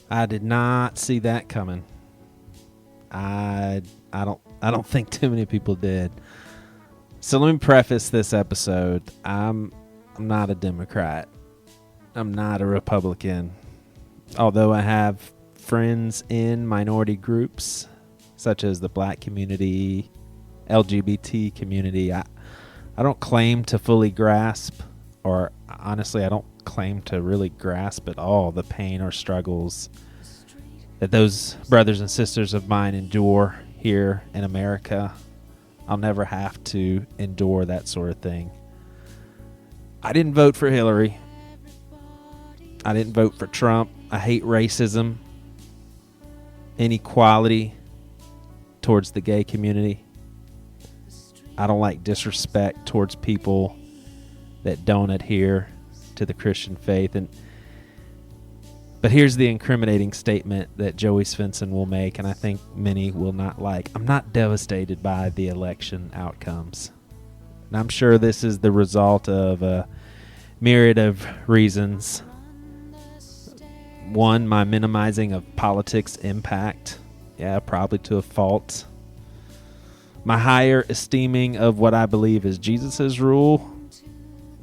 I did not see that coming. I don't think too many people did. So let me preface this episode. I'm not a Democrat. I'm not a Republican. Although I have friends in minority groups such as the black community, LGBT community, I don't claim to fully grasp, or honestly, I don't claim to really grasp at all the pain or struggles that those brothers and sisters of mine endure here in America. I'll never have to endure that sort of thing. I didn't vote for Hillary. I didn't vote for Trump. I hate racism, inequality towards the gay community. I don't like disrespect towards people that don't adhere to the Christian faith. But here's the incriminating statement that Joey Svensson will make, and I think many will not like. I'm not devastated by the election outcomes. And I'm sure this is the result of a myriad of reasons. One, my minimizing of politics' impact. Yeah, probably to a fault. My higher esteeming of what I believe is Jesus' rule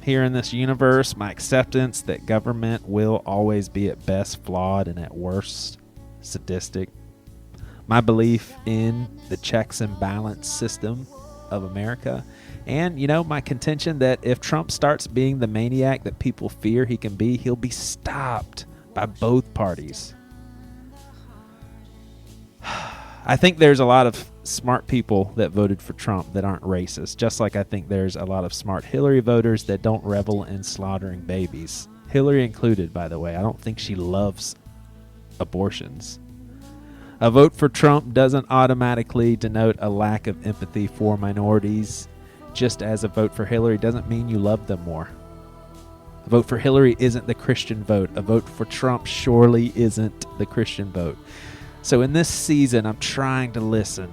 here in this universe. My acceptance that government will always be at best flawed and at worst sadistic. My belief in the checks and balance system of America. And, my contention that if Trump starts being the maniac that people fear he can be, he'll be stopped by both parties. I think there's a lot of smart people that voted for Trump that aren't racist, just like I think there's a lot of smart Hillary voters that don't revel in slaughtering babies. Hillary included, by the way. I don't think she loves abortions. A vote for Trump doesn't automatically denote a lack of empathy for minorities, just as a vote for Hillary doesn't mean you love them more. A vote for Hillary isn't the Christian vote. A vote for Trump surely isn't the Christian vote. So in this season, I'm trying to listen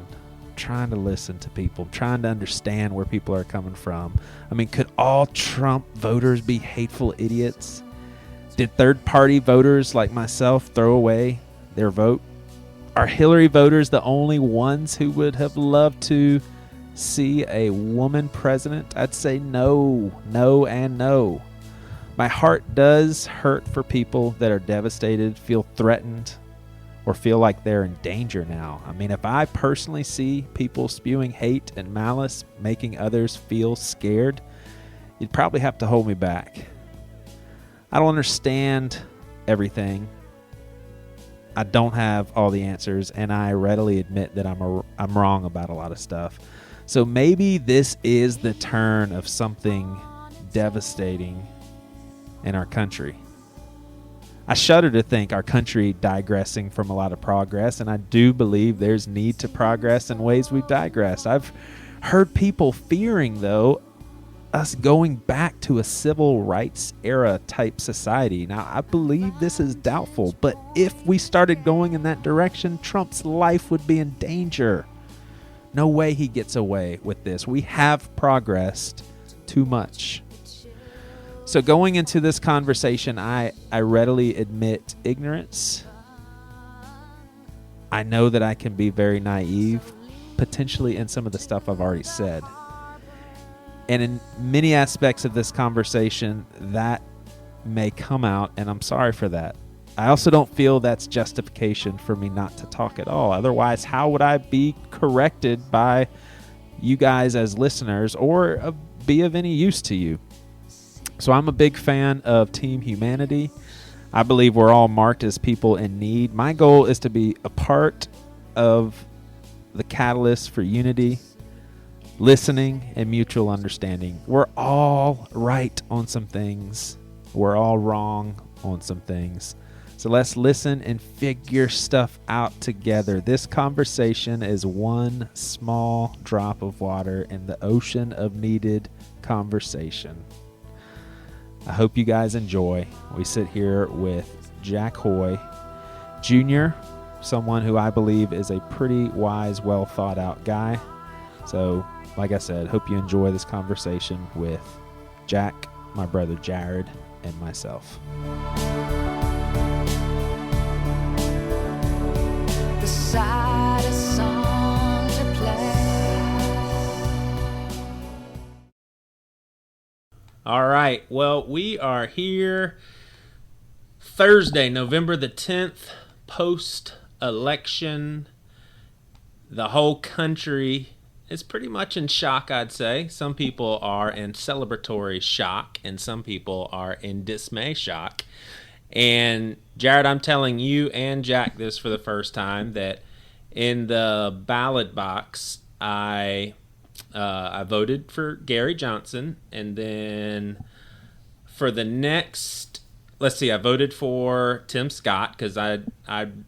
to people. I'm trying to understand where people are coming from. I mean, could all Trump voters be hateful idiots? Did third-party voters like myself throw away their vote? Are Hillary voters the only ones who would have loved to see a woman president? I'd say no, and no. My heart does hurt for people that are devastated, feel threatened, or feel like they're in danger now. I mean, if I personally see people spewing hate and malice, making others feel scared, you'd probably have to hold me back. I don't understand everything. I don't have all the answers, and I readily admit that I'm wrong about a lot of stuff. So maybe this is the turn of something devastating in our country. I shudder to think our country digressing from a lot of progress, and I do believe there's need to progress in ways we've digressed. I've heard people fearing, though, us going back to a civil rights era type society. Now, I believe this is doubtful, but if we started going in that direction, Trump's life would be in danger. No way he gets away with this. We have progressed too much. So going into this conversation, I readily admit ignorance. I know that I can be very naive, potentially in some of the stuff I've already said. And in many aspects of this conversation, that may come out, and I'm sorry for that. I also don't feel that's justification for me not to talk at all. Otherwise, how would I be corrected by you guys as listeners or be of any use to you? So I'm a big fan of team humanity. I believe we're all marked as people in need. My goal is to be a part of the catalyst for unity, listening, and mutual understanding. We're all right on some things. We're all wrong on some things. So let's listen and figure stuff out together. This conversation is one small drop of water in the ocean of needed conversation. I hope you guys enjoy. We sit here with Jack Hoy Jr., someone who I believe is a pretty wise, well thought out guy. So, like I said, hope you enjoy this conversation with Jack, my brother Jared, and myself. All right. Well, we are here Thursday, November the 10th, post-election. The whole country is pretty much in shock, I'd say. Some people are in celebratory shock, and some people are in dismay shock. And, Jared, I'm telling you and Jack this for the first time, that in the ballot box, I voted for Gary Johnson, and then for the next, let's see, I voted for Tim Scott because I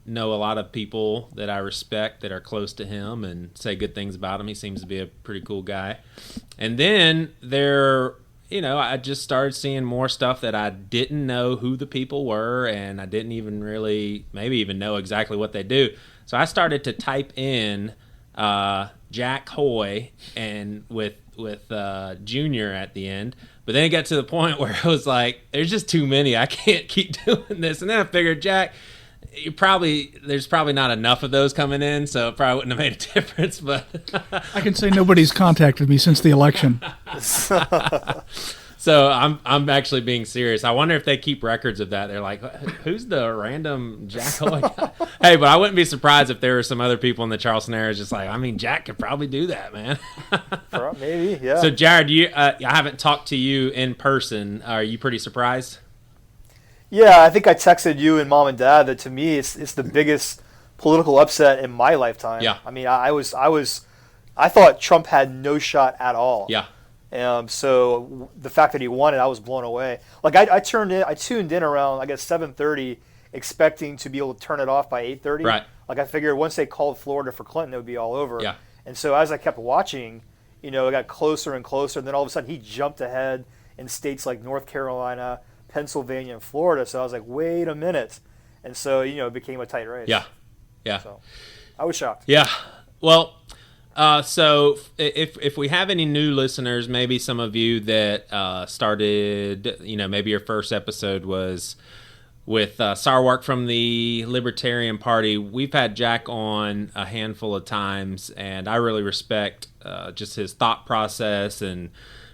know a lot of people that I respect that are close to him and say good things about him. He seems to be a pretty cool guy. And then I just started seeing more stuff that I didn't know who the people were, and I didn't even really maybe even know exactly what they do. So I started to type in Jack Hoy and with Junior at the end, but then it got to the point where it was like, there's just too many. I can't keep doing this. And then I figured, Jack, there's probably not enough of those coming in, so it probably wouldn't have made a difference. But I can say nobody's contacted me since the election. So I'm actually being serious. I wonder if they keep records of that. They're like, who's the random Jack Hoy guy? Hey, but I wouldn't be surprised if there were some other people in the Charleston area just like, Jack could probably do that, man. Maybe, yeah. So, Jared, I haven't talked to you in person. Are you pretty surprised? Yeah, I think I texted you and Mom and Dad that to me it's the biggest political upset in my lifetime. Yeah. I mean, I thought Trump had no shot at all. Yeah. So the fact that he won it, I was blown away. Like I tuned in around, I guess, 7:30, expecting to be able to turn it off by 8:30. Right. Like I figured once they called Florida for Clinton, it would be all over. Yeah. And so as I kept watching, it got closer and closer. And then all of a sudden he jumped ahead in states like North Carolina, Pennsylvania, and Florida. So I was like, wait a minute. And so, it became a tight race. Yeah. Yeah. So I was shocked. Yeah. Well, so if we have any new listeners, maybe some of you that started, maybe your first episode was with Sarwark from the Libertarian Party. We've had Jack on a handful of times, and I really respect just his thought process, and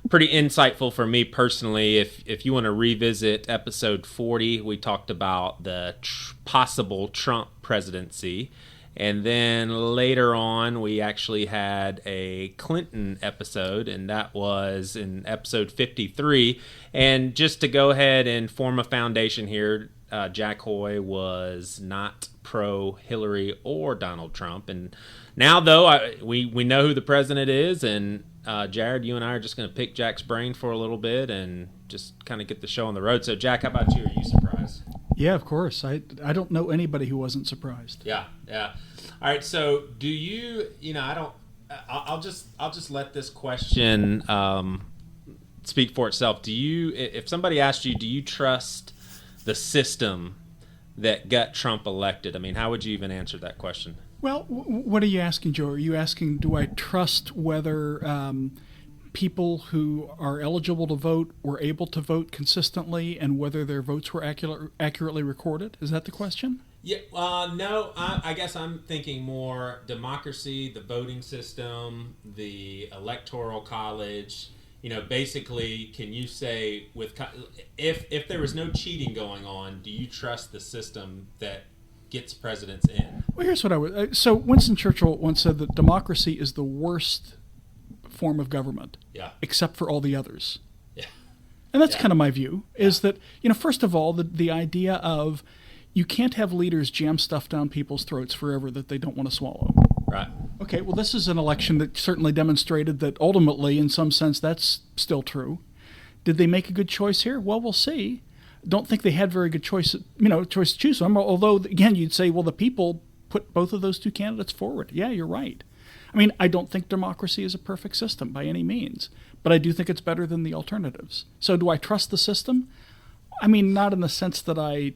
pretty insightful for me personally. If you want to revisit episode 40, we talked about the possible Trump presidency. And then later on, we actually had a Clinton episode, and that was in episode 53. And just to go ahead and form a foundation here, Jack Hoy was not pro-Hillary or Donald Trump. And now, though, we know who the president is, and Jared, you and I are just going to pick Jack's brain for a little bit and just kind of get the show on the road. So, Jack, how about you? Are you surprised? Yeah, of course. I don't know anybody who wasn't surprised. Yeah. All right. So, do you? I don't. I'll just let this question speak for itself. Do you? If somebody asked you, do you trust the system that got Trump elected? How would you even answer that question? Well, what are you asking, Joe? Are you asking, do I trust whether people who are eligible to vote were able to vote consistently and whether their votes were accurately recorded? Is that the question? Yeah. No, I guess I'm thinking more democracy, the voting system, the electoral college. Basically, can you say if there was no cheating going on, do you trust the system that gets presidents in? Well, here's what I would. So Winston Churchill once said that democracy is the worst form of government, except for all the others. Yeah. And that's kind of my view, is that, first of all, the idea of you can't have leaders jam stuff down people's throats forever that they don't want to swallow. Right. Okay, well, this is an election that certainly demonstrated that ultimately, in some sense, that's still true. Did they make a good choice here? Well, we'll see. Don't think they had very good choice to choose from, although, again, you'd say, well, the people put both of those two candidates forward. Yeah, you're right. I don't think democracy is a perfect system by any means, but I do think it's better than the alternatives. So do I trust the system? Not in the sense that I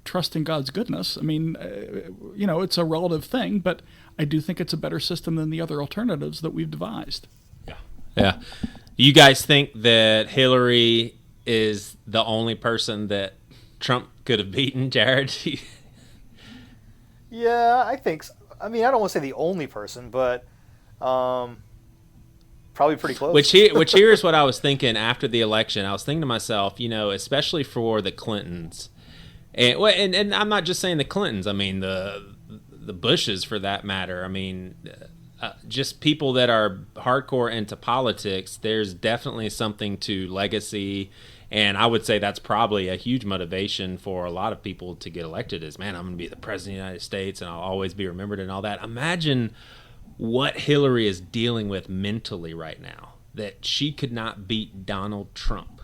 trust in God's goodness. It's a relative thing, but I do think it's a better system than the other alternatives that we've devised. Yeah. Do you guys think that Hillary is the only person that Trump could have beaten, Jared? Yeah, I think so. I don't want to say the only person, but probably pretty close. Which here's what I was thinking after the election. I was thinking to myself, especially for the Clintons, and I'm not just saying the Clintons. I mean the Bushes, for that matter. I mean, just people that are hardcore into politics. There's definitely something to legacy, and I would say that's probably a huge motivation for a lot of people to get elected. Is, man, I'm going to be the president of the United States, and I'll always be remembered and all that. Imagine what Hillary is dealing with mentally right now, that she could not beat Donald Trump.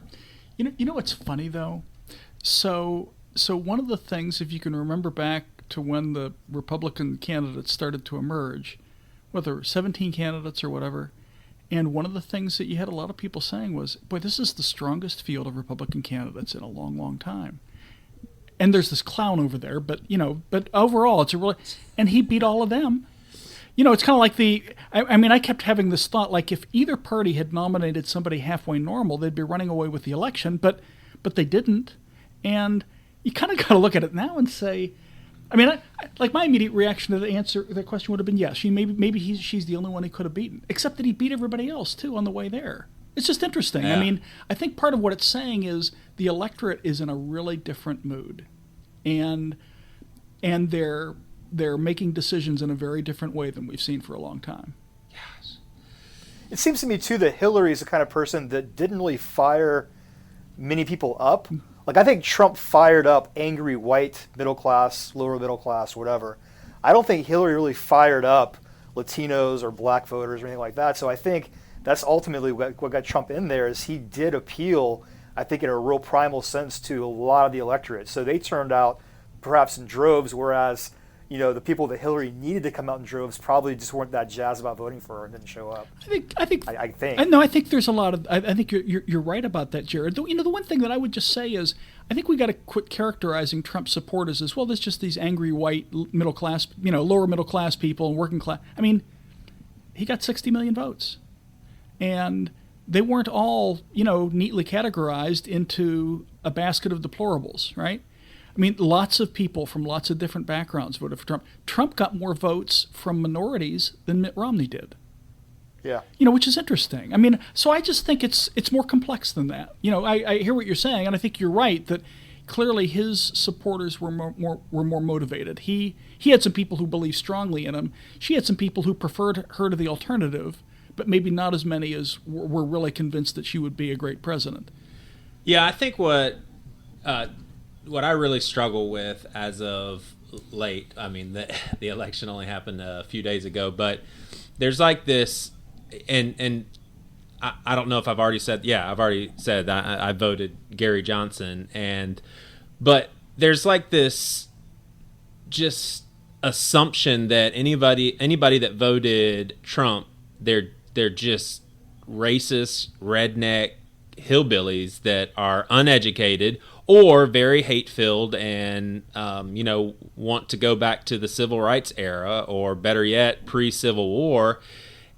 You know what's funny though? So one of the things, if you can remember back to when the Republican candidates started to emerge, whether 17 candidates or whatever, and one of the things that you had a lot of people saying was, boy, this is the strongest field of Republican candidates in a long, long time. And there's this clown over there, but overall it's a really, and he beat all of them. It's kind of like I kept having this thought, like if either party had nominated somebody halfway normal, they'd be running away with the election, but they didn't. And you kind of got to look at it now and say, like my immediate reaction to the question would have been, yes, she's the only one he could have beaten, except that he beat everybody else too on the way there. It's just interesting. Yeah. I think part of what it's saying is the electorate is in a really different mood, and they're making decisions in a very different way than we've seen for a long time. Yes. It seems to me too that Hillary is the kind of person that didn't really fire many people up. Like, I think Trump fired up angry white middle class, lower middle class, whatever. I don't think Hillary really fired up Latinos or black voters or anything like that. So I think that's ultimately what got Trump in there, is he did appeal, I think, in a real primal sense to a lot of the electorate. So they turned out perhaps in droves, whereas the people that Hillary needed to come out in droves probably just weren't that jazzed about voting for her and didn't show up. I think there's a lot of. I think you're right about that, Jared. The one thing that I would just say is, I think we got to quit characterizing Trump supporters as, well, there's just these angry white middle class, lower middle class people and working class. He got 60 million votes, and they weren't all neatly categorized into a basket of deplorables, right? Lots of people from lots of different backgrounds voted for Trump. Trump got more votes from minorities than Mitt Romney did. Yeah. Which is interesting. So I just think it's more complex than that. I hear what you're saying, and I think you're right that clearly his supporters were more motivated. He had some people who believed strongly in him. She had some people who preferred her to the alternative, but maybe not as many as were really convinced that she would be a great president. Yeah, I think what I really struggle with as of late, the election only happened a few days ago, but there's like this, and I don't know if I've already said, I've already said I voted Gary Johnson, but there's like this just assumption that anybody that voted Trump, they're just racist, redneck hillbillies that are uneducated or very hate-filled and, want to go back to the civil rights era, or better yet, pre-Civil War.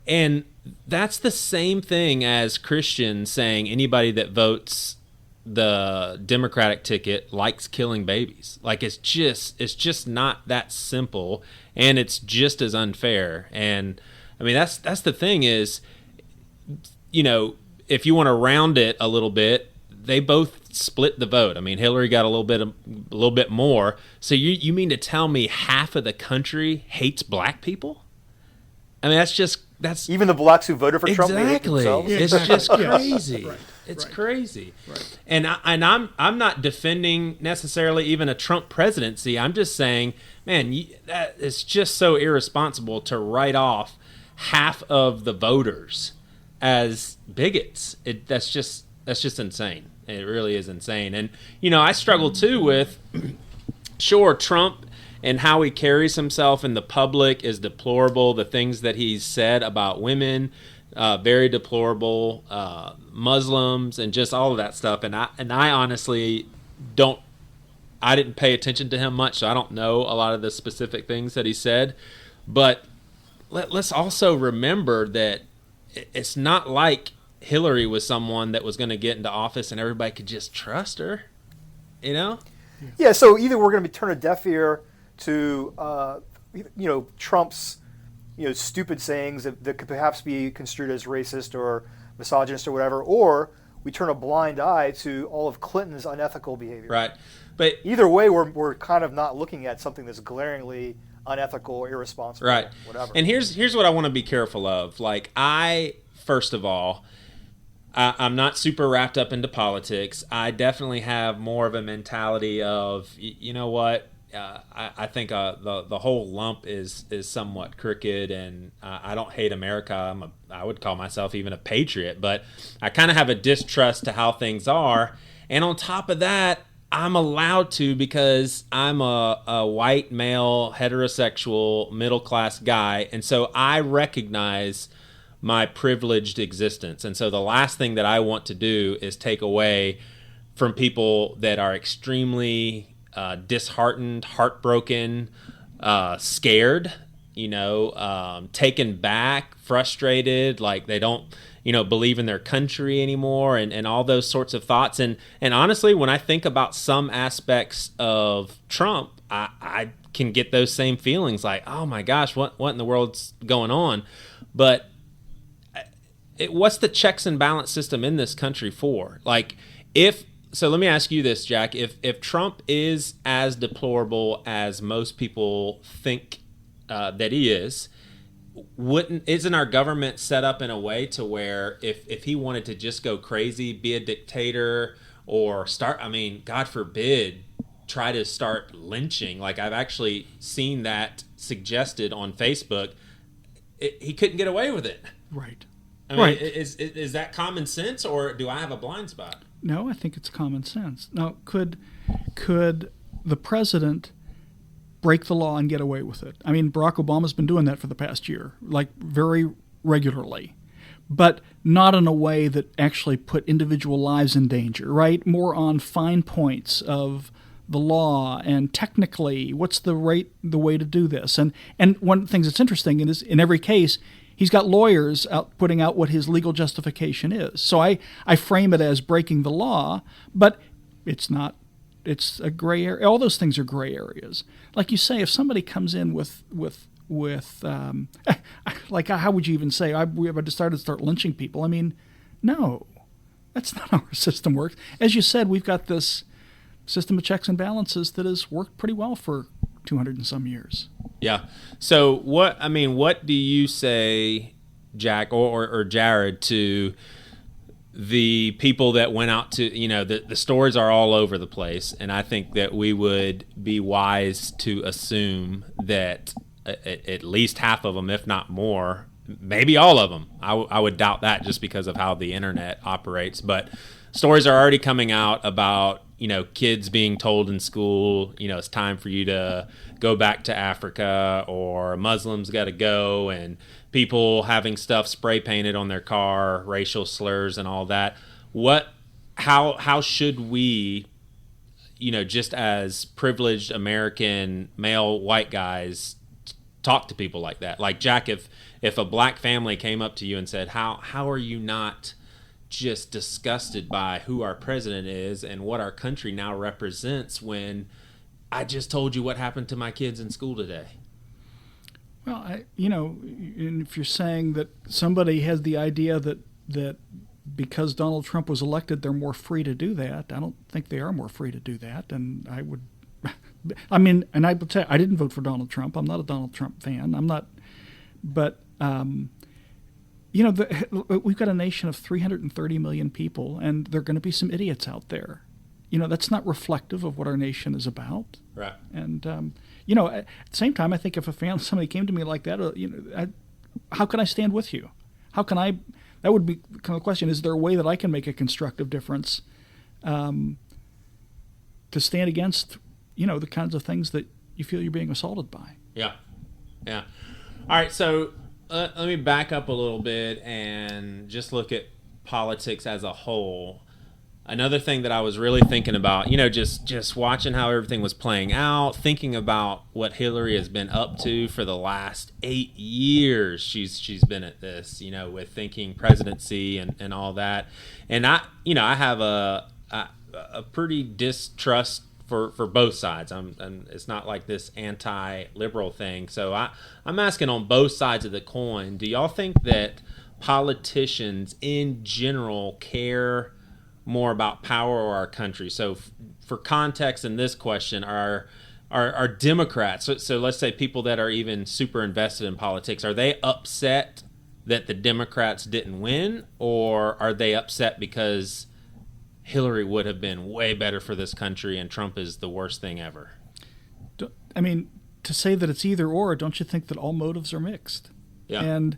And that's the same thing as Christians saying anybody that votes the Democratic ticket likes killing babies. Like, it's just not that simple, and it's just as unfair. And, that's the thing is, if you want to round it a little bit, they both split the vote. Hillary got a little bit more. So you mean to tell me half of the country hates black people? That's even the blacks who voted for Trump. Exactly. It's just crazy. Right. It's Right. crazy. Right. And I'm not defending necessarily even a Trump presidency. I'm just saying, man, that is just so irresponsible to write off half of the voters as bigots. That's just insane. It really is insane. And, I struggle too with, sure, Trump and how he carries himself in the public is deplorable. The things that he's said about women, very deplorable. Muslims and just all of that stuff. And I honestly didn't pay attention to him much, so I don't know a lot of the specific things that he said. But let's also remember that it's not like Hillary was someone that was going to get into office and everybody could just trust her, Yeah, so either we're going to turn a deaf ear to, Trump's stupid sayings that could perhaps be construed as racist or misogynist or whatever, or we turn a blind eye to all of Clinton's unethical behavior. Right. But either way, we're kind of not looking at something that's glaringly unethical or irresponsible. Right. Whatever. And here's what I want to be careful of. Like, first of all, I'm not super wrapped up into politics. I definitely have more of a mentality of, you know what, I think the whole lump is somewhat crooked, and I don't hate America. I would call myself even a patriot, but I kind of have a distrust to how things are. And on top of that, I'm allowed to because I'm a white male heterosexual middle class guy, and so I recognize my privileged existence. And so the last thing that I want to do is take away from people that are extremely disheartened, heartbroken, scared, taken back, frustrated, like they don't, believe in their country anymore, and all those sorts of thoughts. And honestly, when I think about some aspects of Trump, I can get those same feelings like, oh my gosh, what in the world's going on? But what's the checks and balance system in this country for? Like, so let me ask you this, Jack. If Trump is as deplorable as most people think that he is, isn't our government set up in a way to where if he wanted to just go crazy, be a dictator, or God forbid, try to start lynching? Like, I've actually seen that suggested on Facebook. He couldn't get away with it. Right. I mean, right. Is that common sense, or do I have a blind spot? No, I think it's common sense. Now, could the president break the law and get away with it? I mean, Barack Obama's been doing that for the past year, like very regularly, but not in a way that actually put individual lives in danger, right? More on fine points of the law and technically what's the way to do this. And one of the things that's interesting is in every case, he's got lawyers out putting out what his legal justification is. So I frame it as breaking the law, but it's not. It's a gray area. All those things are gray areas. Like you say, if somebody comes in with like, how would you even say, we have decided to start lynching people? I mean, no, that's not how our system works. As you said, we've got this system of checks and balances that has worked pretty well for 200 and some years. Yeah. So what do you say, Jack or Jared, to the people that went out to, the stories are all over the place, and I think that we would be wise to assume that at least half of them, if not more, maybe all of them. I would doubt that just because of how the internet operates, but stories are already coming out about kids being told in school, it's time for you to go back to Africa, or Muslims got to go, and people having stuff spray painted on their car, racial slurs and all that. How should we, just as privileged American male white guys, talk to people like that? Like, Jack, if a black family came up to you and said, how are you not just disgusted by who our president is and what our country now represents, when I just told you what happened to my kids in school today? Well, and if you're saying that somebody has the idea that because Donald Trump was elected, they're more free to do that, I don't think they are more free to do that. And I would tell you, I didn't vote for Donald Trump. I'm not a Donald Trump fan. I'm not, but we've got a nation of 330 million people, and there are going to be some idiots out there. That's not reflective of what our nation is about. Right. And, at the same time, I think if somebody came to me like that, how can I stand with you? That would be kind of the question. Is there a way that I can make a constructive difference to stand against, the kinds of things that you feel you're being assaulted by? Yeah. Yeah. All right. So let me back up a little bit and just look at politics as a whole. Another thing that I was really thinking about, just watching how everything was playing out, thinking about what Hillary has been up to for the last 8 years. She's been at this, with thinking presidency and all that. And I have a pretty distrustful for both sides. And it's not like this anti-liberal thing. So I'm asking on both sides of the coin. Do y'all think that politicians in general care more about power or our country? So for context in this question, are Democrats, so let's say people that are even super invested in politics, are they upset that the Democrats didn't win, or are they upset because Hillary would have been way better for this country and Trump is the worst thing ever? I mean, to say that it's either or, don't you think that all motives are mixed? Yeah. And,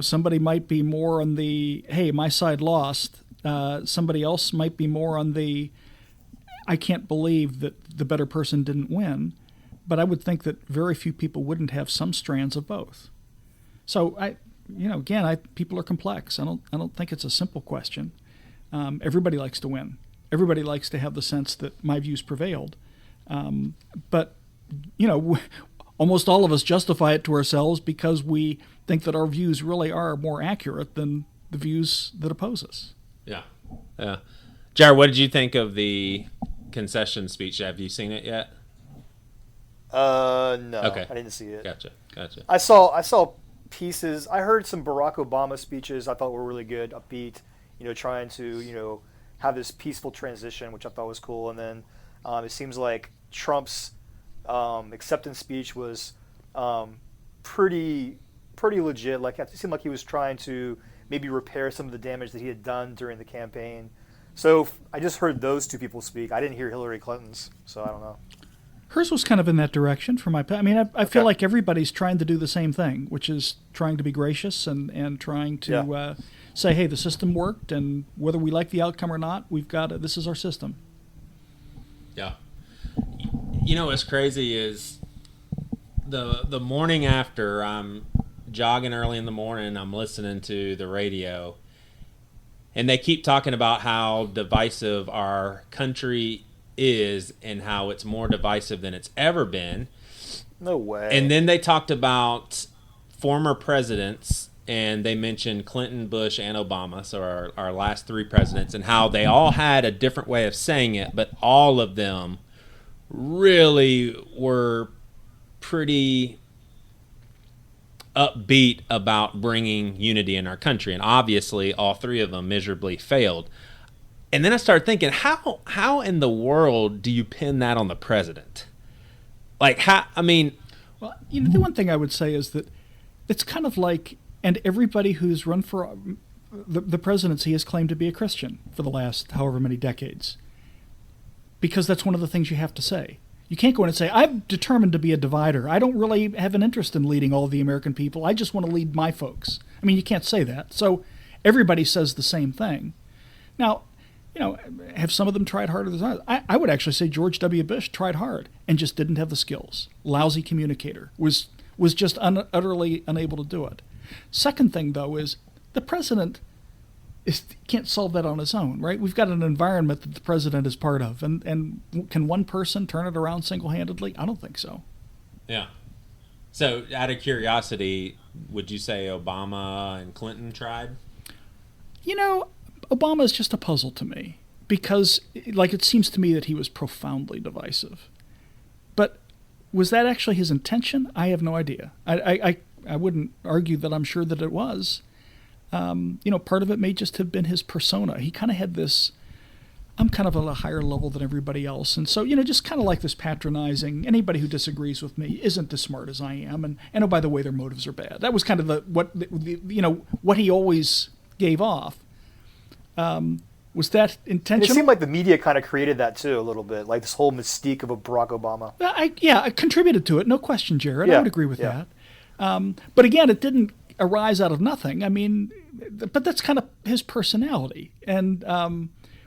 somebody might be more on the, hey, my side lost. Somebody else might be more on the, I can't believe that the better person didn't win. But I would think that very few people wouldn't have some strands of both. So people are complex. I don't think it's a simple question. Everybody likes to win. Everybody likes to have the sense that my views prevailed. But almost all of us justify it to ourselves because we think that our views really are more accurate than the views that oppose us. Yeah. Yeah. Jared, what did you think of the concession speech? Have you seen it yet? No. Okay. I didn't see it. Gotcha. I saw pieces. I heard some Barack Obama speeches I thought were really good, upbeat, trying to, have this peaceful transition, which I thought was cool. And then it seems like Trump's acceptance speech was pretty legit. Like, it seemed like he was trying to maybe repair some of the damage that he had done during the campaign. So I just heard those two people speak. I didn't hear Hillary Clinton's, so I don't know. Hers was kind of in that direction for I feel like everybody's trying to do the same thing, which is trying to be gracious and trying to say, hey, the system worked, and whether we like the outcome or not, this is our system. Yeah. What's crazy is the morning after, I'm jogging early in the morning, I'm listening to the radio, and they keep talking about how divisive our country is and how it's more divisive than it's ever been. No way. And then they talked about former presidents, and they mentioned Clinton, Bush, and Obama, so our last three presidents, and how they all had a different way of saying it, but all of them really were pretty upbeat about bringing unity in our country. And obviously all three of them miserably failed. And then I started thinking, how in the world do you pin that on the president? Like, Well, the one thing I would say is that it's kind of like, and everybody who's run for the presidency has claimed to be a Christian for the last however many decades. Because that's one of the things you have to say. You can't go in and say, I'm determined to be a divider. I don't really have an interest in leading all of the American people. I just want to lead my folks. I mean, you can't say that. So everybody says the same thing. Now, have some of them tried harder than others? I would actually say George W. Bush tried hard and just didn't have the skills. Lousy communicator. Was just utterly unable to do it. Second thing, though, is the president can't solve that on his own, right? We've got an environment that the president is part of. And can one person turn it around single-handedly? I don't think so. Yeah. So out of curiosity, would you say Obama and Clinton tried? Obama is just a puzzle to me because, it seems to me that he was profoundly divisive. But was that actually his intention? I have no idea. I wouldn't argue that I'm sure that it was. Part of it may just have been his persona. He kind of had this, I'm kind of at a higher level than everybody else. And so, just kind of like this patronizing, anybody who disagrees with me isn't as smart as I am. And oh, by the way, their motives are bad. That was kind of what he always gave off. Was that intentional? And it seemed like the media kind of created that too a little bit, like this whole mystique of a Barack Obama. I contributed to it, no question, Jared. I would agree with that. But again, it didn't arise out of nothing. I mean, but that's kind of his personality. And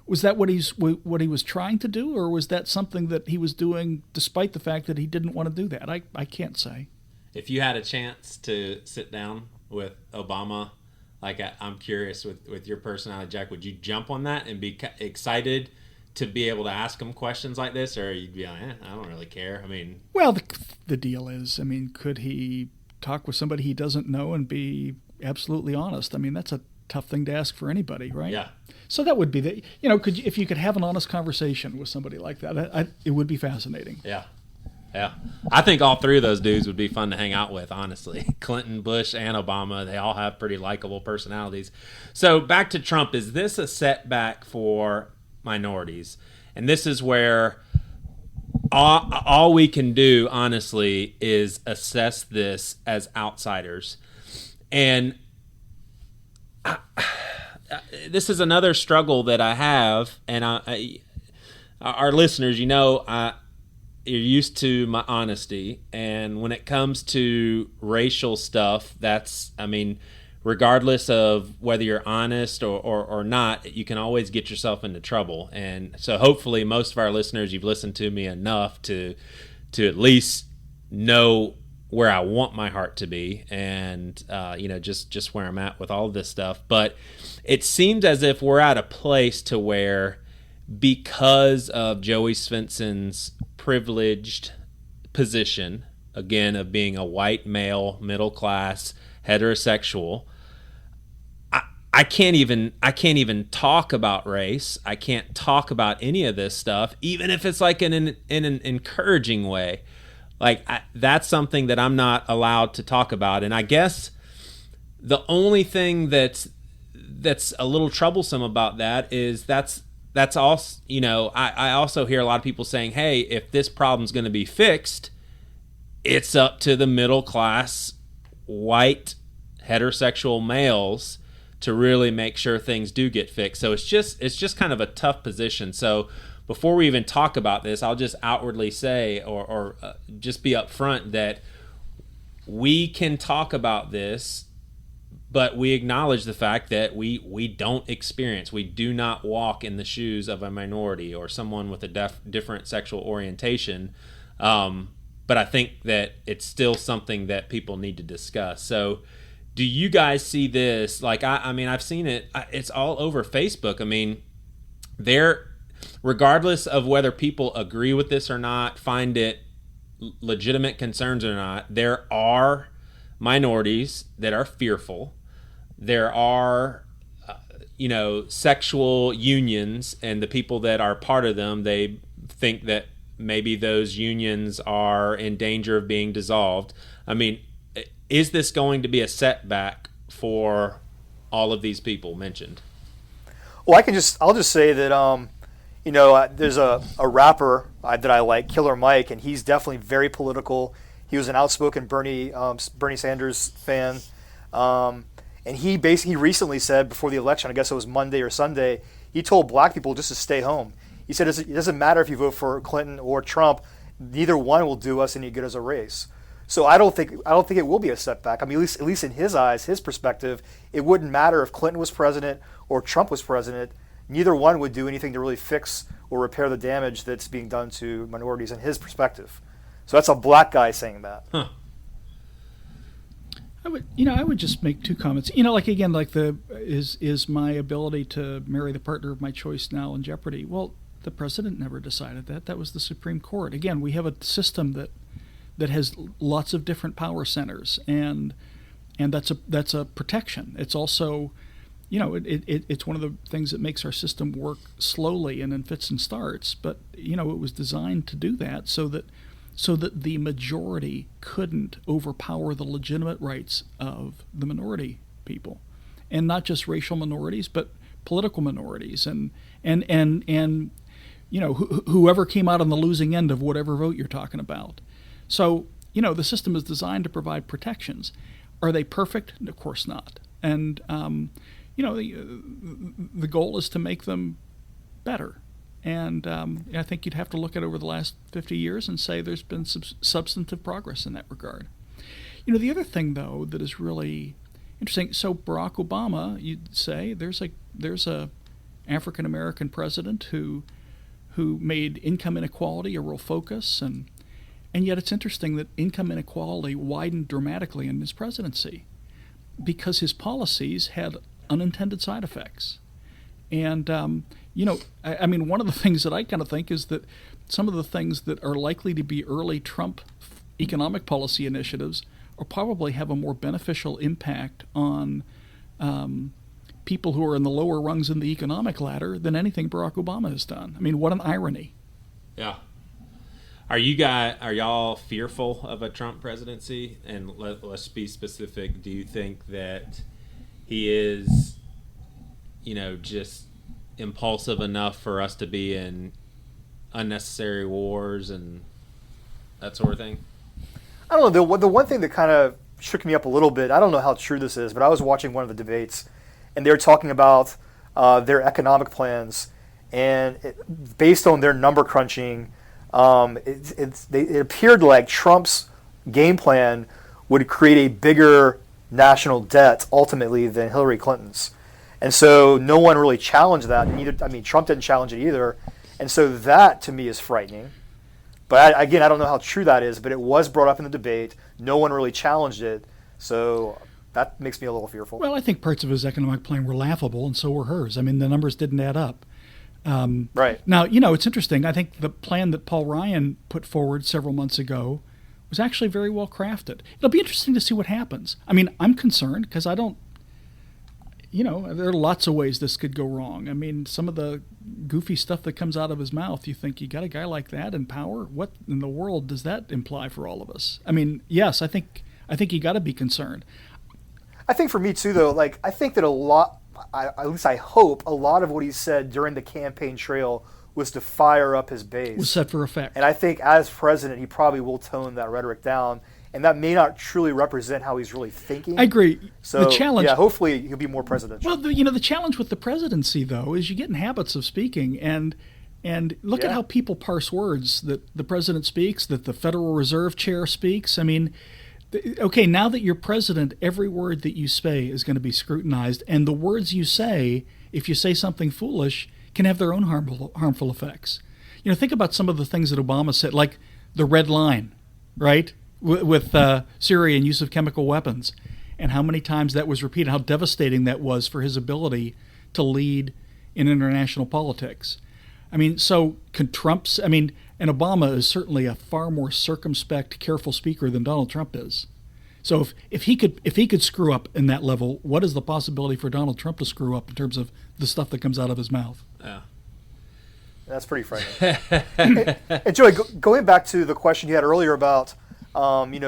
was that what he was trying to do, or was that something that he was doing despite the fact that he didn't want to do that? I can't say. If you had a chance to sit down with Obama, I'm curious with your personality, Jack, would you jump on that and be excited to be able to ask him questions like this, or you'd be like, I don't really care? I mean, well, the deal is, could he talk with somebody he doesn't know and be absolutely honest? I mean, that's a tough thing to ask for anybody, right? Yeah. So that would be if you could have an honest conversation with somebody like that, it would be fascinating. Yeah. Yeah. I think all three of those dudes would be fun to hang out with, honestly. Clinton, Bush, and Obama, they all have pretty likable personalities. So back to Trump. Is this a setback for minorities? And this is where all we can do, honestly, is assess this as outsiders. And this is another struggle that I have, and our listeners, you're used to my honesty, and when it comes to racial stuff, regardless of whether you're honest or not, you can always get yourself into trouble. And so hopefully most of our listeners, you've listened to me enough to at least know where I want my heart to be, and just where I'm at with all of this stuff. But it seems as if we're at a place to where, because of Joey Svensson's privileged position, again, of being a white male, middle class, heterosexual, I can't even talk about race. I can't talk about any of this stuff, even if it's like in an encouraging way. That's something that I'm not allowed to talk about. And I guess the only thing that's a little troublesome about that is that's also, I also hear a lot of people saying, hey, if this problem's going to be fixed, it's up to the middle class white heterosexual males to really make sure things do get fixed. So it's just kind of a tough position. So before we even talk about this, I'll just outwardly say or just be upfront that we can talk about this, but we acknowledge the fact that we do not walk in the shoes of a minority or someone with a different sexual orientation. But I think that it's still something that people need to discuss. So do you guys see this? I've seen it. It's all over Facebook. Regardless of whether people agree with this or not, find it legitimate concerns or not, there are minorities that are fearful. There are, sexual unions, and the people that are part of them, they think that maybe those unions are in danger of being dissolved. Is this going to be a setback for all of these people mentioned? Well, I'll just say that, there's a rapper that I like, Killer Mike, and he's definitely very political. He was an outspoken Bernie Sanders fan. And he recently said before the election, I guess it was Monday or Sunday, he told black people just to stay home. He said it doesn't matter if you vote for Clinton or Trump, neither one will do us any good as a race. So I don't think it will be a setback. At least in his eyes, his perspective, it wouldn't matter if Clinton was president or Trump was president. Neither one would do anything to really fix or repair the damage that's being done to minorities in his perspective. So that's a black guy saying that. Huh. I would just make two comments. Is my ability to marry the partner of my choice now in jeopardy? Well, the president never decided that. That was the Supreme Court. Again, we have a system that has lots of different power centers, and that's a protection. It's also, it's one of the things that makes our system work slowly and in fits and starts. But it was designed to do that so that the majority couldn't overpower the legitimate rights of the minority people, and not just racial minorities, but political minorities, and whoever came out on the losing end of whatever vote you're talking about. So the system is designed to provide protections. Are they perfect? Of course not. And the goal is to make them better. And I think you'd have to look at over the last 50 years and say there's been substantive progress in that regard. The other thing, though, that is really interesting, so Barack Obama, you'd say, there's a African-American president who made income inequality a real focus, and yet it's interesting that income inequality widened dramatically in his presidency because his policies had unintended side effects. And one of the things that I kind of think is that some of the things that are likely to be early Trump economic policy initiatives will probably have a more beneficial impact on people who are in the lower rungs in the economic ladder than anything Barack Obama has done. I mean, what an irony. Yeah. Are y'all fearful of a Trump presidency? And let's be specific. Do you think that he is, just impulsive enough for us to be in unnecessary wars and that sort of thing? I don't know. The one thing that kind of shook me up a little bit, I don't know how true this is, but I was watching one of the debates, and they were talking about their economic plans, and based on their number crunching, it appeared like Trump's game plan would create a bigger national debt ultimately than Hillary Clinton's. And so no one really challenged that. Trump didn't challenge it either. And so that to me is frightening. But I don't know how true that is, but it was brought up in the debate. No one really challenged it. So that makes me a little fearful. Well, I think parts of his economic plan were laughable, and so were hers. I mean, the numbers didn't add up. Right. Now, it's interesting. I think the plan that Paul Ryan put forward several months ago was actually very well crafted. It'll be interesting to see what happens. I mean, I'm concerned because I don't, there are lots of ways this could go wrong. I mean, some of the goofy stuff that comes out of his mouth, you think, you got a guy like that in power? What in the world does that imply for all of us? I mean, yes, I think you got to be concerned. I think for me too, though, I think that at least I hope a lot of what he said during the campaign trail was to fire up his base. Was set for effect. And I think as president, he probably will tone that rhetoric down. And that may not truly represent how he's really thinking. I agree. So, the challenge, hopefully he'll be more presidential. Well, the challenge with the presidency, though, is you get in habits of speaking, and look at how people parse words that the president speaks, that the Federal Reserve chair speaks. I mean, okay, now that you're president, every word that you say is going to be scrutinized, and the words you say, if you say something foolish, can have their own harmful effects. Think about some of the things that Obama said, like the red line, right? With Syria and use of chemical weapons, and how many times that was repeated, how devastating that was for his ability to lead in international politics. I mean, so can Trump's, and Obama is certainly a far more circumspect, careful speaker than Donald Trump is. So if he could screw up in that level, what is the possibility for Donald Trump to screw up in terms of the stuff that comes out of his mouth? Yeah. That's pretty frightening. and Joey, going back to the question you had earlier about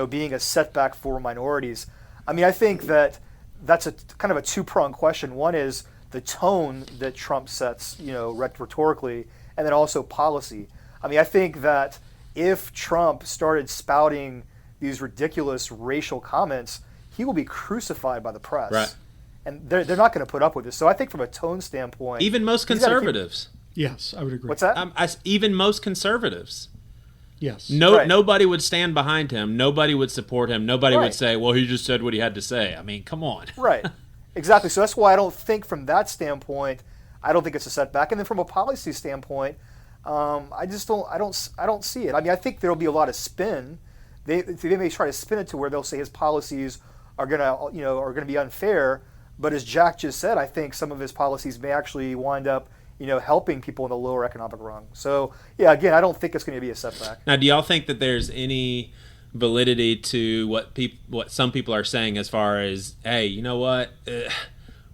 being a setback for minorities. I think that's a kind of a two-pronged question. One is the tone that Trump sets, rhetorically, and then also policy. I think that if Trump started spouting these ridiculous racial comments, he will be crucified by the press. Right. And they're not going to put up with this. So I think from a tone standpoint... Even most conservatives. Yes, I would agree. What's that? Even most conservatives. Yes. Right. Nobody would stand behind him. Nobody would support him. Nobody Right. would say, well, he just said what he had to say. Come on. Right. Exactly. So that's why I don't think from that standpoint, I don't think it's a setback. And then from a policy standpoint, I don't see it. I think there'll be a lot of spin. They may try to spin it to where they'll say his policies are gonna be unfair. But as Jack just said, I think some of his policies may actually wind up helping people in the lower economic rung. So, yeah, again, I don't think it's going to be a setback. Now, do y'all think that there's any validity to what some people are saying as far as, hey, you know what?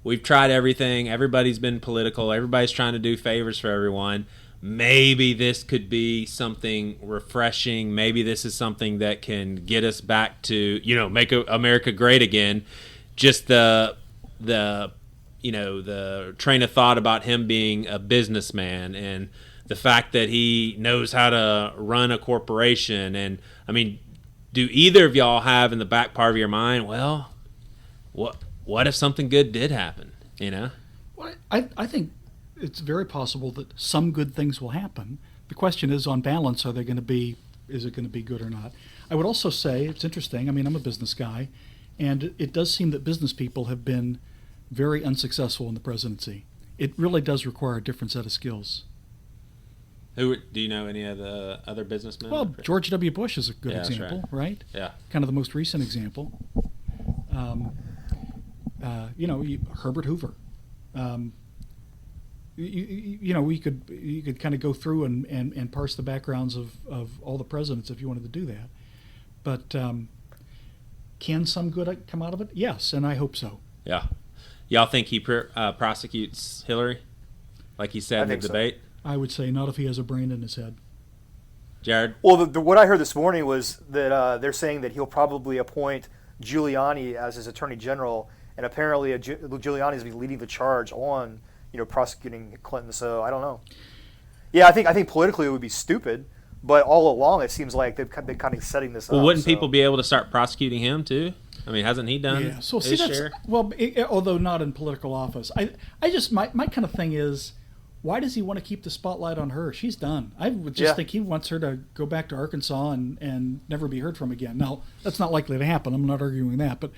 We've tried everything. Everybody's been political. Everybody's trying to do favors for everyone. Maybe this could be something refreshing. Maybe this is something that can get us back to, make America great again. Just the train of thought about him being a businessman and the fact that he knows how to run a corporation. And do either of y'all have in the back part of your mind, well, what if something good did happen? Well, I think it's very possible that some good things will happen. The question is, on balance, is it going to be good or not? I would also say it's interesting. I'm a business guy, and it does seem that business people have been very unsuccessful in the presidency. It really does require a different set of skills. Who do you know? Any of the other businessmen? Well, George W. Bush is a good that's example, right? Yeah. Kind of the most recent example. Herbert Hoover. You could kind of go through and parse the backgrounds of all the presidents if you wanted to do that. But can some good come out of it? Yes, and I hope so. Yeah. Y'all think he prosecutes Hillary, like he said in the think so. debate? I would say not if he has a brain in his head. Jared? Well, what I heard this morning was that they're saying that he'll probably appoint Giuliani as his attorney general, and apparently Giuliani is leading the charge on prosecuting Clinton. So I don't know. Yeah, I think politically it would be stupid, but all along it seems like they've been kind of setting this up. Well, wouldn't people be able to start prosecuting him too? I mean, hasn't he done Yeah. So his see, share? although not in political office, I just my kind of thing is, why does he want to keep the spotlight on her? She's done. I would just think he wants her to go back to Arkansas and never be heard from again. Now, that's not likely to happen. I'm not arguing that. But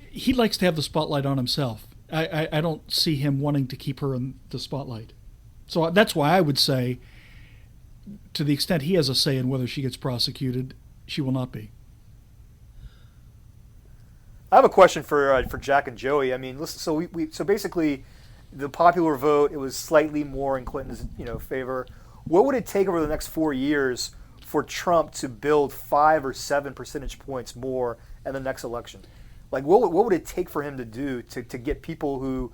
he likes to have the spotlight on himself. I don't see him wanting to keep her in the spotlight. So that's why I would say, to the extent he has a say in whether she gets prosecuted, she will not be. I have a question for Jack and Joey. I mean, listen. So basically, the popular vote, it was slightly more in Clinton's favor. What would it take over the next 4 years for Trump to build 5 or 7 percentage points more in the next election? Like, what would it take for him to do to get people who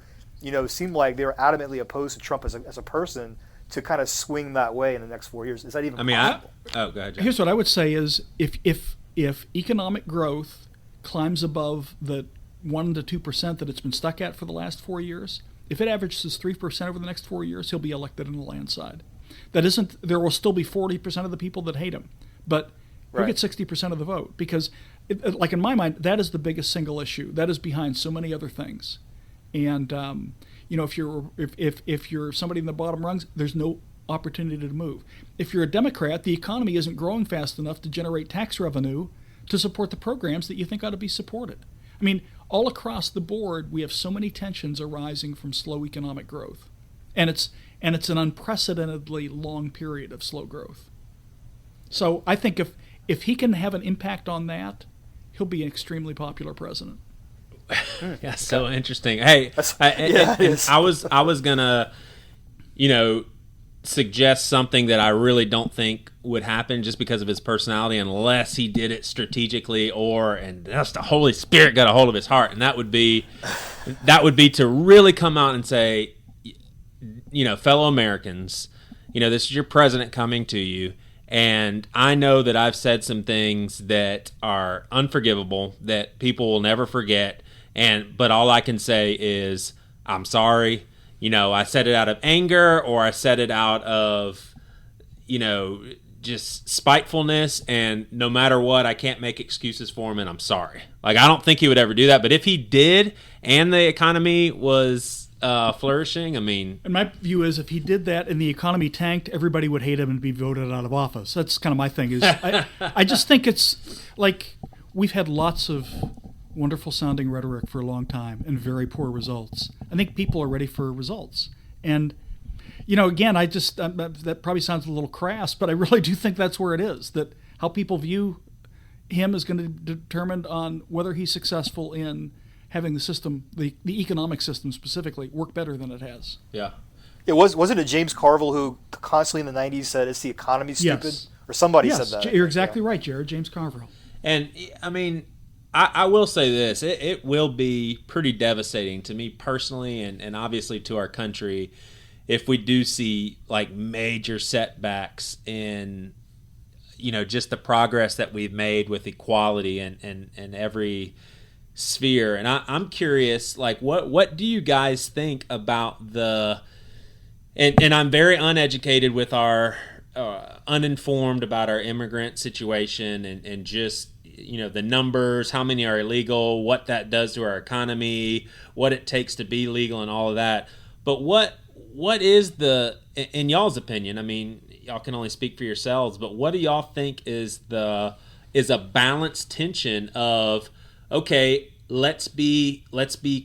seem like they're adamantly opposed to Trump as a person to kind of swing that way in the next 4 years? Is that even possible? Go ahead, Jack. Here's what I would say is if economic growth climbs above the 1 to 2% that it's been stuck at for the last 4 years, if it averages 3% over the next 4 years, he'll be elected in a landslide. There will still be 40% of the people that hate him, but he'll get 60% of the vote because, like in my mind, that is the biggest single issue. That is behind so many other things, and if you're somebody in the bottom rungs, there's no opportunity to move. If you're a Democrat, the economy isn't growing fast enough to generate tax revenue to support the programs that you think ought to be supported. I mean, all across the board, we have so many tensions arising from slow economic growth, and it's an unprecedentedly long period of slow growth. So I think if he can have an impact on that, he'll be an extremely popular president. Yeah, so interesting. Hey, I was gonna, suggest something that I really don't think would happen just because of his personality, unless he did it strategically and that's the Holy Spirit got a hold of his heart, and that would be to really come out and say, fellow Americans, this is your president coming to you, and I know that I've said some things that are unforgivable that people will never forget, but all I can say is I'm sorry. I said it out of anger, or I said it out of, just spitefulness, and no matter what, I can't make excuses for him, and I'm sorry. Like, I don't think he would ever do that, but if he did, and the economy was flourishing, I mean... And my view is, if he did that and the economy tanked, everybody would hate him and be voted out of office. That's kind of my thing. I just think it's like, we've had lots of wonderful sounding rhetoric for a long time and very poor results. I think people are ready for results. And, again, that probably sounds a little crass, but I really do think that's where it is, that how people view him is going to be determined on whether he's successful in having the system, the economic system specifically, work better than it has. Yeah. Wasn't it James Carville who constantly in the 90s said it's the economy stupid? Yes. Or somebody said that. You're exactly right, Jared. James Carville. And, I mean... I will say this, it will be pretty devastating to me personally and obviously to our country if we do see like major setbacks in, just the progress that we've made with equality and every sphere. And I'm curious, like, what do you guys think about and I'm very uneducated with our, uninformed about our immigrant situation and just, the numbers, how many are illegal, what that does to our economy, what it takes to be legal and all of that. But what is in y'all's opinion, I mean, y'all can only speak for yourselves, but what do y'all think is a balanced tension of, okay, let's be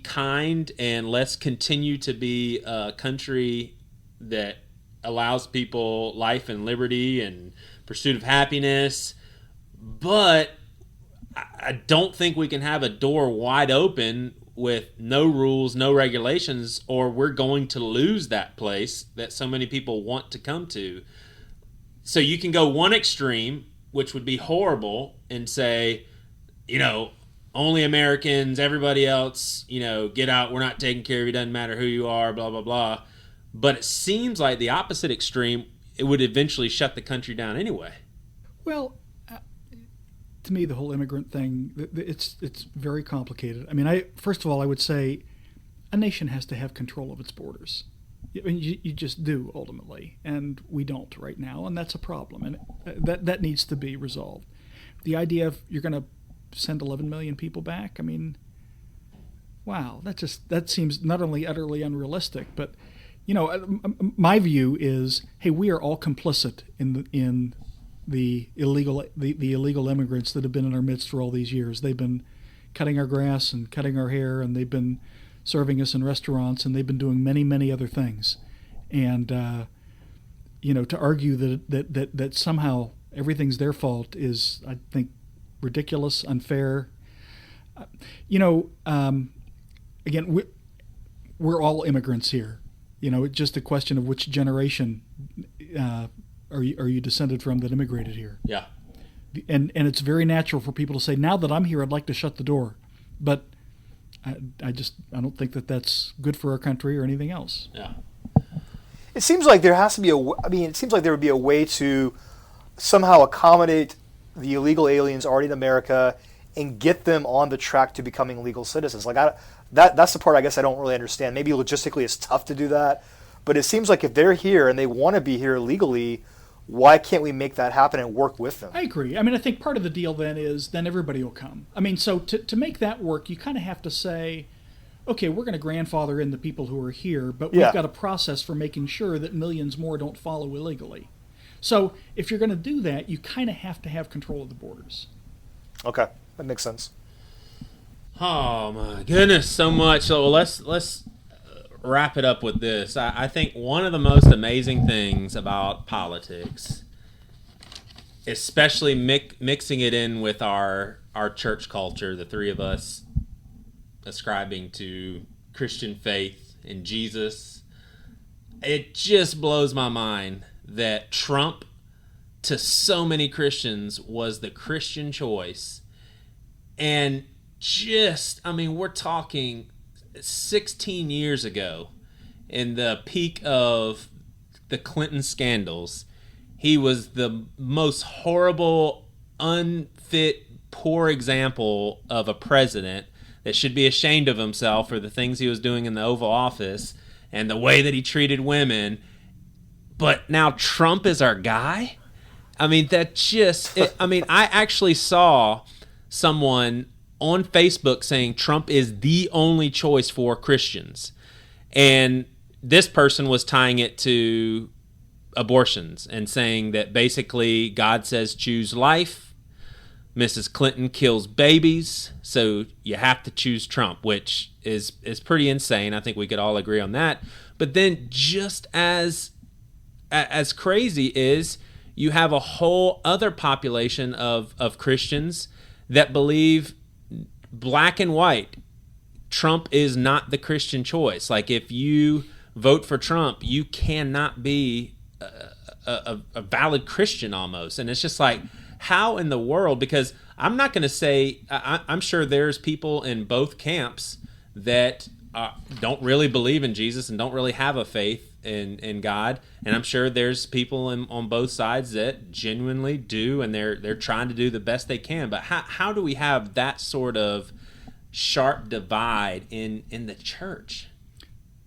kind and let's continue to be a country that allows people life and liberty and pursuit of happiness, but I don't think we can have a door wide open with no rules, no regulations, or we're going to lose that place that so many people want to come to. So you can go one extreme, which would be horrible, and say, only Americans, everybody else, get out. We're not taking care of you. Doesn't matter who you are, blah, blah, blah. But it seems like the opposite extreme, it would eventually shut the country down anyway. Well, to me, the whole immigrant thing, it's very complicated. I mean, first of all, I would say a nation has to have control of its borders. I mean, you just do, ultimately, and we don't right now, and that's a problem, and that needs to be resolved. The idea of you're going to send 11 million people back, I mean, wow, that seems not only utterly unrealistic, but my view is, hey, we are all complicit in the illegal immigrants that have been in our midst for all these years. They've been cutting our grass and cutting our hair, and they've been serving us in restaurants, and they've been doing many, many other things. And to argue that somehow everything's their fault is, I think, ridiculous, unfair. Again, we're all immigrants here. It's just a question of which generation are you descended from that immigrated here. Yeah. And it's very natural for people to say, now that I'm here, I'd like to shut the door. But I don't think that that's good for our country or anything else. Yeah. It seems like there has to be it seems like there would be a way to somehow accommodate the illegal aliens already in America and get them on the track to becoming legal citizens. Like that's the part I guess I don't really understand. Maybe logistically it's tough to do that, but it seems like if they're here and they want to be here legally, why can't we make that happen and work with them? I agree. I mean, I think part of the deal then is then everybody will come. I mean, so to make that work, you kind of have to say, okay, we're going to grandfather in the people who are here, but we've got a process for making sure that millions more don't follow illegally. So if you're going to do that, you kind of have to have control of the borders. Okay, that makes sense. Oh my goodness, so much. So let's wrap it up with this. I think one of the most amazing things about politics, especially mixing it in with our church culture, the three of us ascribing to Christian faith in Jesus, it just blows my mind that Trump, to so many Christians, was the Christian choice. And we're talking 16 years ago, in the peak of the Clinton scandals, he was the most horrible, unfit, poor example of a president that should be ashamed of himself for the things he was doing in the Oval Office and the way that he treated women. But now Trump is our guy? I mean, I actually saw someone on Facebook saying Trump is the only choice for Christians. And this person was tying it to abortions and saying that basically God says choose life. Mrs. Clinton kills babies, so you have to choose Trump, which is pretty insane. I think we could all agree on that. But then just as crazy is you have a whole other population of Christians that believe black and white, Trump is not the Christian choice. Like, if you vote for Trump, you cannot be a valid Christian almost. And it's just like, how in the world? Because I'm not going to say, I'm sure there's people in both camps that don't really believe in Jesus and don't really have a faith in God. And I'm sure there's people on both sides that genuinely do, and they're trying to do the best they can. But how do we have that sort of sharp divide in the church?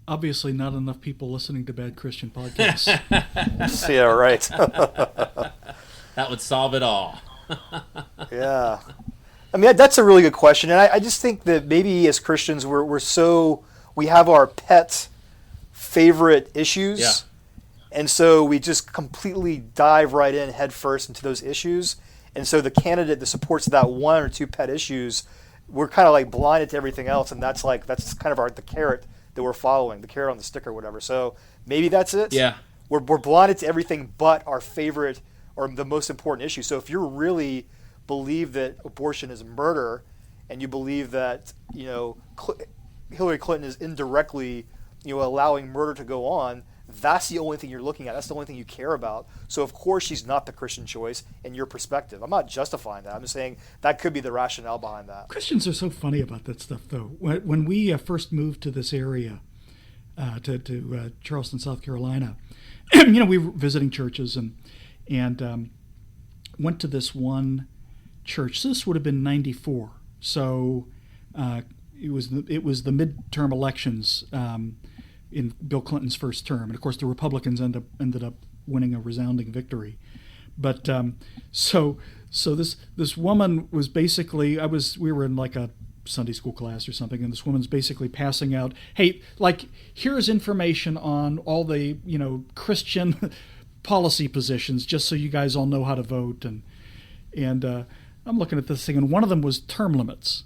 Obviously not enough people listening to bad Christian podcasts. Yeah, right. That would solve it all. Yeah. I mean, that's a really good question. And I just think that maybe as Christians, we have our pet favorite issues. Yeah. And so we just completely dive right in head first into those issues. And so the candidate that supports that one or two pet issues, we're kind of like blinded to everything else. And that's kind of the carrot that we're following, the carrot on the stick or whatever. So maybe that's it. Yeah. We're blinded to everything but our favorite or the most important issue. So if you really believe that abortion is murder, and you believe that Hillary Clinton is indirectly allowing murder to go on, that's the only thing you're looking at. That's the only thing you care about. So of course she's not the Christian choice in your perspective. I'm not justifying that. I'm just saying that could be the rationale behind that. Christians are so funny about that stuff, though. When we first moved to this area, to Charleston, South Carolina, we were visiting churches and went to this one church. So this would have been '94. So it was the midterm elections in Bill Clinton's first term, and of course the Republicans ended up winning a resounding victory. But so this woman was basically, we were in like a Sunday school class or something, and this woman's basically passing out, hey, like, here's information on all the Christian policy positions, just so you guys all know how to vote. And I'm looking at this thing, and one of them was term limits.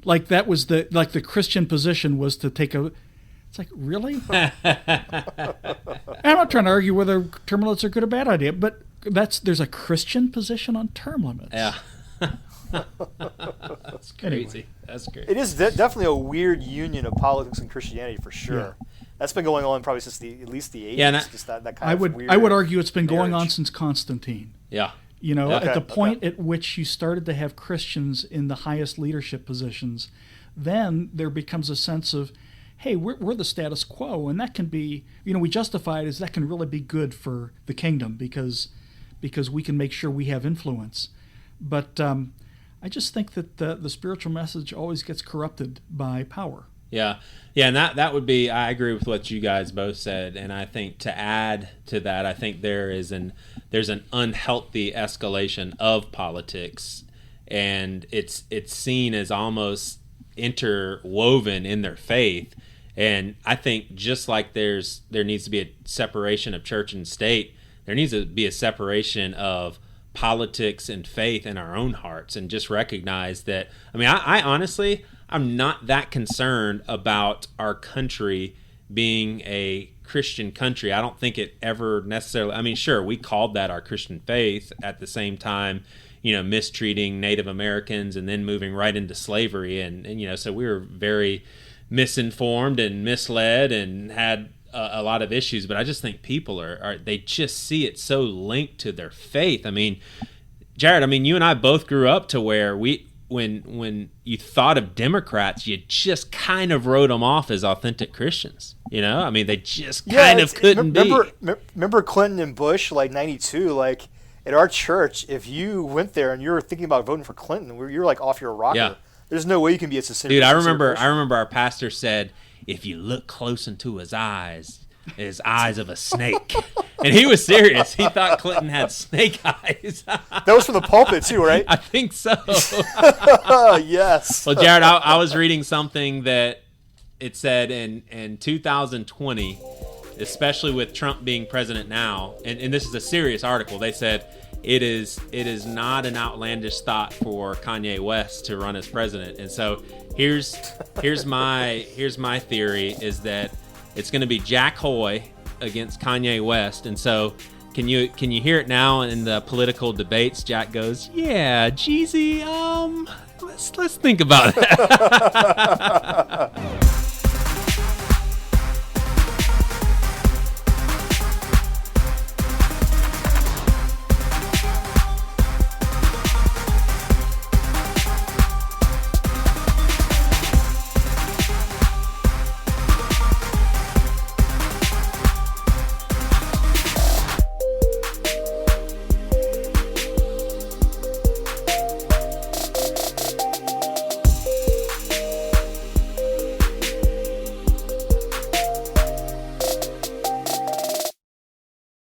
Like that was the Christian position was to take a. It's like, really? I'm not trying to argue whether term limits are a good or bad idea, but there's a Christian position on term limits. Yeah. That's crazy. Anyway. That's great. It is definitely a weird union of politics and Christianity for sure. Yeah. That's been going on probably since at least the 80s. Yeah, just that kind of weird I would argue it's been marriage. going on since Constantine. Yeah. At the point at which you started to have Christians in the highest leadership positions, then there becomes a sense of, hey, we're the status quo, and that can be, we justify it as that can really be good for the kingdom because we can make sure we have influence. But I just think that the spiritual message always gets corrupted by power. Yeah, and that would be, I agree with what you guys both said, and I think to add to that, I think there's an unhealthy escalation of politics, and it's seen as almost interwoven in their faith. And I think just like there needs to be a separation of church and state, there needs to be a separation of politics and faith in our own hearts, and just recognize that. I mean, I honestly, I'm not that concerned about our country being a Christian country. I don't think it ever necessarily, I mean, sure, we called that our Christian faith at the same time, mistreating Native Americans and then moving right into slavery. And so we were very misinformed and misled and had a lot of issues. But I just think people they just see it so linked to their faith. I mean, Jared, you and I both grew up to where when you thought of Democrats, you just kind of wrote them off as authentic Christians. They just kind of couldn't be. Remember Clinton and Bush, like 92, like at our church, if you went there and you were thinking about voting for Clinton, you're like off your rocker. Yeah. There's no way you can be a sincere. Dude, I remember our pastor said, if you look close into his eyes of a snake. And he was serious. He thought Clinton had snake eyes. That was from the pulpit too, right? I think so. Yes. Well, Jared, I was reading something that it said in 2020, especially with Trump being president now, and this is a serious article, they said it is not an outlandish thought for Kanye West to run as president. And so here's my theory is that it's going to be Jack Hoy against Kanye West. And so can you hear it now in the political debates? Jack goes, "Yeah, Jeezy, let's think about that."